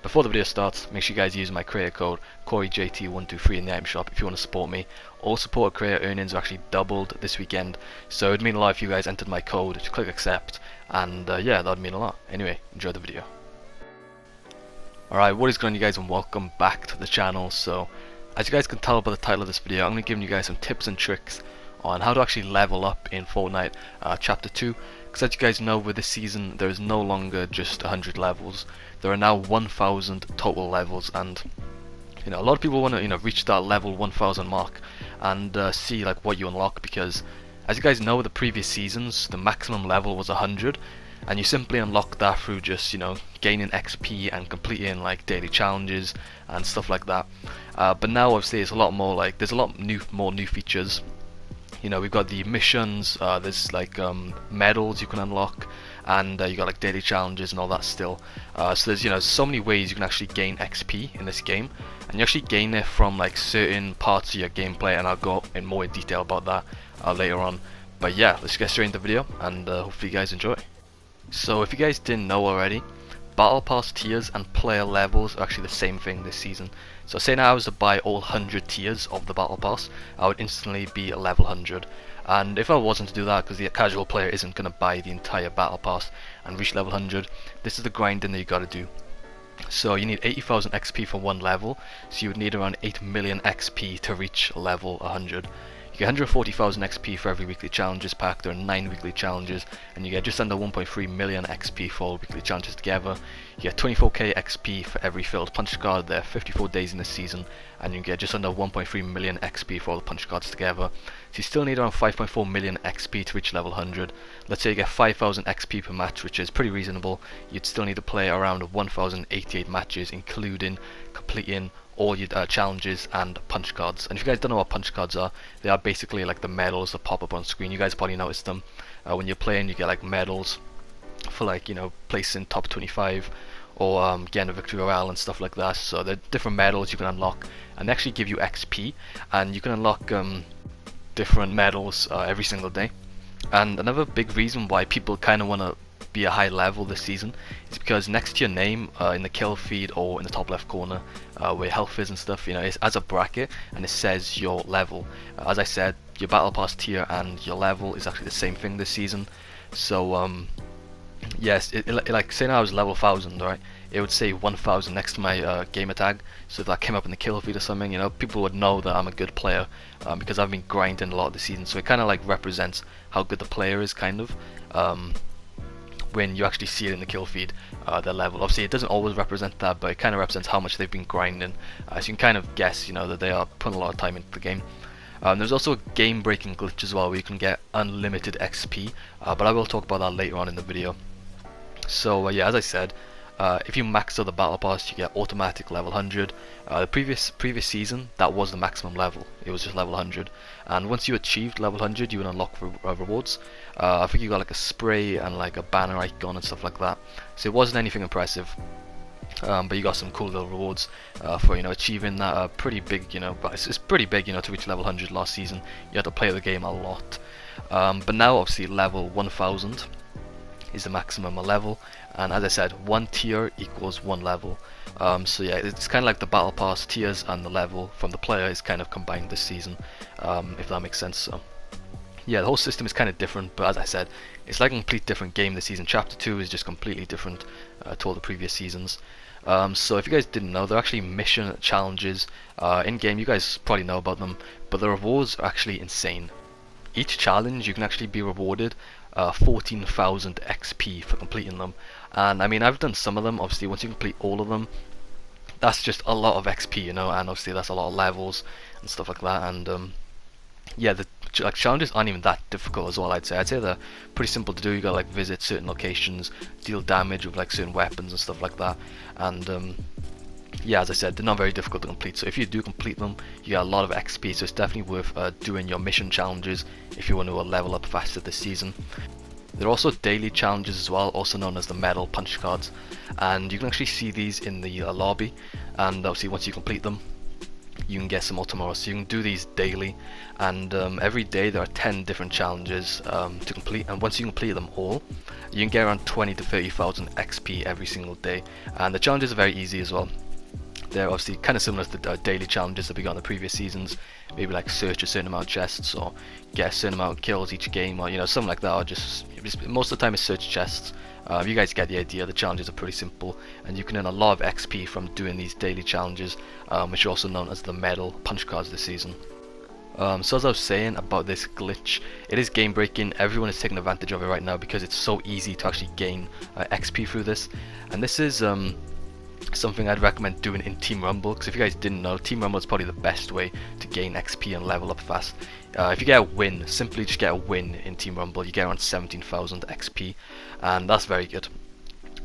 before the video starts, make sure you guys use my creator code CoreyJT123 in the item shop if you want to support me. All supporter creator earnings are actually doubled this weekend, so it'd mean a lot if you guys entered my code. Just click accept, and yeah, that'd mean a lot. Anyway, enjoy the video. Alright, what is going on, you guys, and welcome back to the channel. So, as you guys can tell by the title of this video, I'm going to be giving you guys some tips and tricks on how to actually level up in Fortnite Chapter 2. Because as you guys know, with this season, there is no longer just 100 levels. There are now 1,000 total levels, and a lot of people want to reach that level 1,000 mark and see like what you unlock. Because as you guys know, the previous seasons, the maximum level was 100. And you simply unlock that through just gaining XP and completing like daily challenges and stuff like that. But now obviously it's a lot more like there's a lot more new features. We've got the missions, there's like medals you can unlock, and you got like daily challenges and all that still. So there's so many ways you can actually gain XP in this game, and you actually gain it from like certain parts of your gameplay, and I'll go in more detail about that later on. But yeah, let's get straight into the video, and hopefully you guys enjoy. So if you guys didn't know already, Battle Pass tiers and player levels are actually the same thing this season. So say now I was to buy all 100 tiers of the Battle Pass, I would instantly be a level 100. And if I wasn't to do that, because the casual player isn't going to buy the entire Battle Pass and reach level 100, this is the grinding that you got to do. So you need 80,000 XP for one level, so you would need around 8 million XP to reach level 100. You get 140,000 XP for every weekly challenges pack. There are 9 weekly challenges, and you get just under 1.3 million XP for all weekly challenges together. You get 24k XP for every filled punch card. There are 54 days in this season, and you get just under 1.3 million XP for all the punch cards together. So you still need around 5.4 million XP to reach level 100. Let's say you get 5,000 XP per match, which is pretty reasonable. You'd still need to play around 1,088 matches, including completing all your challenges and punch cards. And if you guys don't know what punch cards are, they are basically like the medals that pop up on screen. You guys probably noticed them when you're playing. You get like medals for like placing top 25 or getting a victory royale and stuff like that. So there are different medals you can unlock, and they actually give you XP, and you can unlock different medals every single day. And another big reason why people kind of want to be a high level this season is because next to your name in the kill feed or in the top left corner where health is and stuff, it has a bracket and it says your level. As I said, your battle pass tier and your level is actually the same thing this season. So yes, like say now I was level 1000, right? It would say 1000 next to my gamer tag, so if that came up in the kill feed or something, people would know that I'm a good player because I've been grinding a lot this season. So it kind of like represents how good the player is, kind of. When you actually see it in the kill feed, their level. Obviously it doesn't always represent that, but it kind of represents how much they've been grinding. So you can kind of guess that they are putting a lot of time into the game. There's also a game breaking glitch as well, where you can get unlimited XP, but I will talk about that later on in the video. So yeah, as I said, if you max out the battle pass, you get automatic level 100. The previous season, that was the maximum level. It was just level 100, and once you achieved level 100, you would unlock rewards. I think you got like a spray and like a banner icon and stuff like that. So it wasn't anything impressive, but you got some cool little rewards for achieving that pretty big. But it's pretty big, to reach level 100 last season. You had to play the game a lot, but now obviously level 1000 is the maximum level, and as I said, one tier equals one level. So yeah, it's kind of like the battle pass tiers and the level from the player is kind of combined this season, if that makes sense. So yeah, the whole system is kind of different, but as I said, it's like a complete different game this season. Chapter 2 is just completely different to all the previous seasons. So if you guys didn't know, they're actually mission challenges in game. You guys probably know about them, but the rewards are actually insane. Each challenge you can actually be rewarded 14,000 XP for completing them. And I mean, I've done some of them. Obviously once you complete all of them, that's just a lot of XP, and obviously that's a lot of levels and stuff like that. And yeah, the challenges aren't even that difficult as well. I'd say they're pretty simple to do. You gotta like visit certain locations, deal damage with like certain weapons and stuff like that. And yeah, as I said, they're not very difficult to complete, so if you do complete them, you get a lot of XP, so it's definitely worth doing your mission challenges if you want to level up faster this season. There are also daily challenges as well, also known as the medal punch cards, and you can actually see these in the lobby, and obviously once you complete them, you can get some more tomorrow. So you can do these daily, and every day there are 10 different challenges to complete, and once you complete them all, you can get around 20 to 30,000 XP every single day. And the challenges are very easy as well. They're obviously kind of similar to the daily challenges that we got in the previous seasons. Maybe like search a certain amount of chests, or get a certain amount of kills each game, or something like that. Or just most of the time it's search chests. You guys get the idea. The challenges are pretty simple, and you can earn a lot of XP from doing these daily challenges, which are also known as the medal punch cards this season. So as I was saying about this glitch, it is game breaking. Everyone is taking advantage of it right now because it's so easy to actually gain XP through this, and this is something I'd recommend doing in Team Rumble, because if you guys didn't know, Team Rumble is probably the best way to gain XP and level up fast. If you get a win, simply just get a win in Team Rumble, you get around 17,000 XP, and that's very good.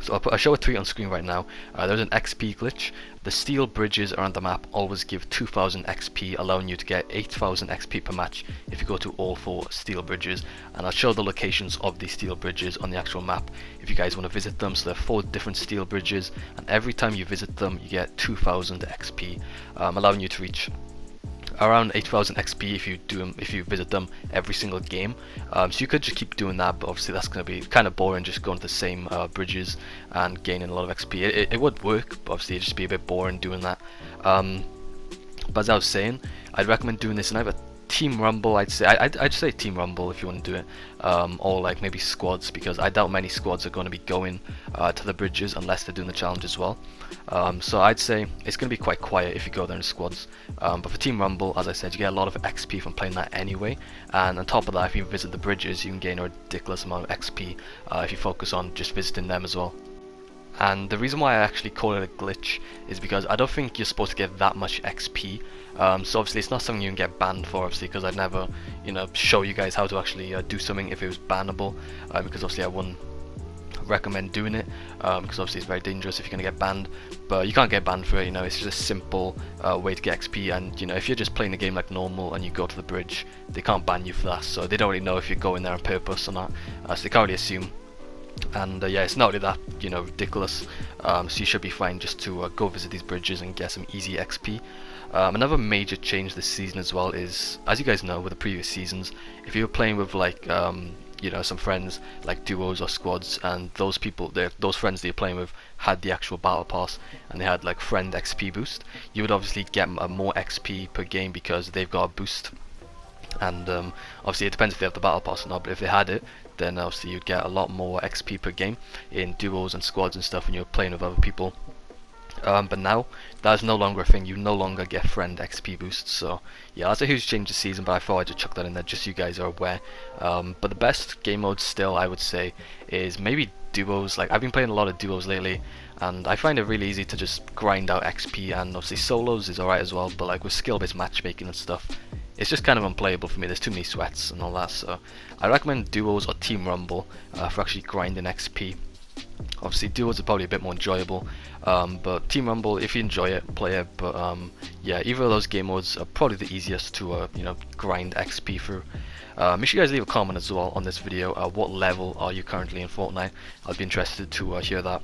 So I'll show a tweet on screen right now. There's an XP glitch. The steel bridges around the map always give 2,000 XP, allowing you to get 8,000 XP per match if you go to all 4 steel bridges. And I'll show the locations of these steel bridges on the actual map if you guys want to visit them. So there are 4 different steel bridges, and every time you visit them you get 2,000 XP, allowing you to reach around 8,000 XP if you visit them every single game. So you could just keep doing that, but obviously that's going to be kind of boring, just going to the same bridges and gaining a lot of XP. It would work, but obviously it'd just be a bit boring doing that. But as I was saying, I'd recommend doing this in either Team Rumble. I'd say Team Rumble if you want to do it, or like maybe squads, because I doubt many squads are going to be going to the bridges unless they're doing the challenge as well. So I'd say it's going to be quite quiet if you go there in squads. But for Team Rumble, as I said, you get a lot of XP from playing that anyway, and on top of that, if you visit the bridges, you can gain a ridiculous amount of XP if you focus on just visiting them as well. And the reason why I actually call it a glitch is because I don't think you're supposed to get that much XP. So obviously it's not something you can get banned for, obviously, because I'd never, show you guys how to actually do something if it was bannable, because obviously I wouldn't recommend doing it, because obviously it's very dangerous if you're going to get banned. But you can't get banned for it, it's just a simple way to get XP, and if you're just playing the game like normal and you go to the bridge, they can't ban you for that, so they don't really know if you're going there on purpose or not, so they can't really assume. And yeah, it's not really that ridiculous, so you should be fine just to go visit these bridges and get some easy XP. Another major change this season as well is, as you guys know with the previous seasons, if you were playing with like some friends like duos or squads, and those friends that you're playing with had the actual battle pass and they had like friend XP boost, you would obviously get more XP per game because they've got a boost. And obviously it depends if they have the battle pass or not, but if they had it, then obviously you'd get a lot more XP per game in duos and squads and stuff when you're playing with other people. But now that is no longer a thing. You no longer get friend XP boosts. So yeah, that's a huge change this season, but I thought I'd just chuck that in there just so you guys are aware. But the best game mode still, I would say, is maybe duos. Like, I've been playing a lot of duos lately, and I find it really easy to just grind out XP, and obviously solos is alright as well, but like with skill-based matchmaking and stuff, it's just kind of unplayable for me. There's too many sweats and all that, so I recommend duos or Team Rumble for actually grinding XP. Obviously duos are probably a bit more enjoyable, but Team Rumble, if you enjoy it, play it. But yeah, either of those game modes are probably the easiest to grind XP through. Make sure you guys leave a comment as well on this video. What level are you currently in Fortnite? I'd be interested to hear that.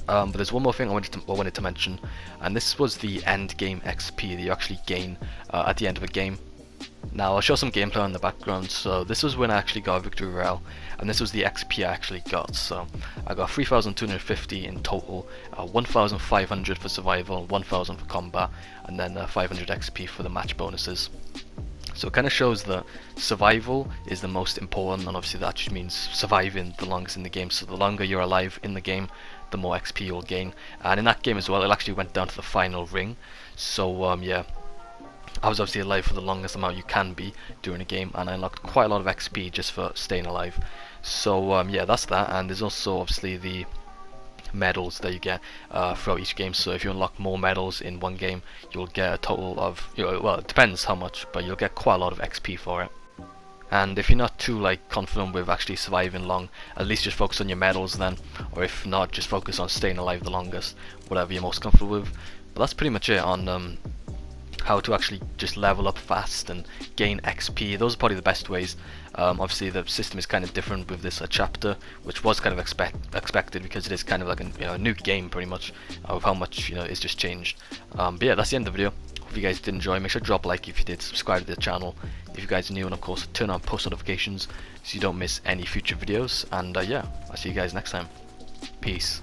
But there's one more thing I wanted to mention, and this was the end game XP that you actually gain at the end of a game. Now I'll show some gameplay in the background. So this was when I actually got a victory royale, and this was the XP I actually got. So I got 3,250 in total, 1,500 for survival, 1,000 for combat, and then 500 XP for the match bonuses. So it kind of shows that survival is the most important, and obviously that just means surviving the longest in the game. So the longer you're alive in the game, the more XP you'll gain. And in that game as well, it actually went down to the final ring. So yeah, I was obviously alive for the longest amount you can be during a game, and I unlocked quite a lot of XP just for staying alive. So yeah, that's that. And there's also obviously the medals that you get throughout each game. So if you unlock more medals in one game, you'll get a total of, well, it depends how much, but you'll get quite a lot of XP for it. And if you're not too confident with actually surviving long, at least just focus on your medals then, or if not, just focus on staying alive the longest, whatever you're most comfortable with. But that's pretty much it on how to actually just level up fast and gain XP. Those are probably the best ways. Obviously the system is kind of different with this chapter, which was kind of expected because it is kind of like a new game pretty much, of how much it's just changed. But yeah, that's the end of the video. Hope you guys did enjoy. Make sure to drop a like if you did, subscribe to the channel if you guys are new, and of course turn on post notifications so you don't miss any future videos. And yeah, I'll see you guys next time. Peace.